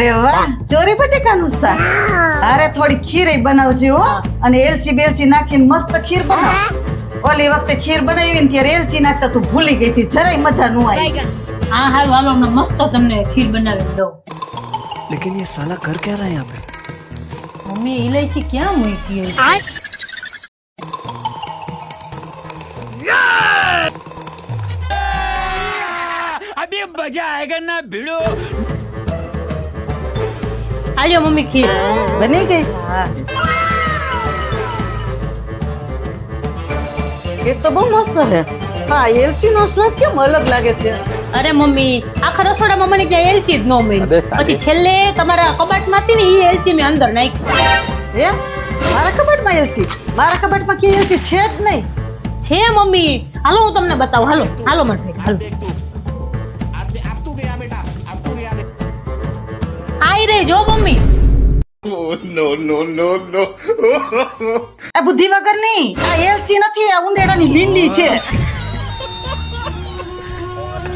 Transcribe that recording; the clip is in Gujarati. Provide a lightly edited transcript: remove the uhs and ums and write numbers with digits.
અરે વાહ, ચોરી બટેકાનું શાક. અરે થોડી ખીર બનાવજો હો, અને એલચી બેલચી નાખીને મસ્ત ખીર બનાવ. ઓલી વખતે ખીર બનાવી ને ત્યારે એલચી નાખતા તું ભૂલી ગઈ હતી, જરાય મજા ન આવી. હા હા વાલો હમણાં મસ્ત તમને ખીર બનાવી દઉં. लेकिन ये साला कर क्या रहा है यहाँ पे? મમ્મી ઇલાયચી ક્યાં મૂકી છે? अभी मजा आएगा ना भिड़ो. આલ્યો મમ્મી ખીર. બની ગઈ? હા ખીર તો બહુ મસ્ત છે. હા, એલચી નો સ્વાદ કેમ અલગ લાગે છે? અરે મમ્મી આખા રસોડામાં મને ક્યાં એલચી જ ન મળી. પછી છેલ્લે તમારા કબાટમાં હતી ને એ એલચી મેં અંદર નાખી. હે, મારા કબાટમાં એલચી? મારા કબાટમાં કે એલચી છે જ નહીં. છે મમ્મી, હાલો હું તમને બતાવું. હાલો હાલો માટે હાલો. अब तू गया बेटा, अब तू गया. આઈ રે જો મમ્મી. આ બુદ્ધિ વગરની આ એલચી નથી, આ ઉંદેડાની લીંડી છે.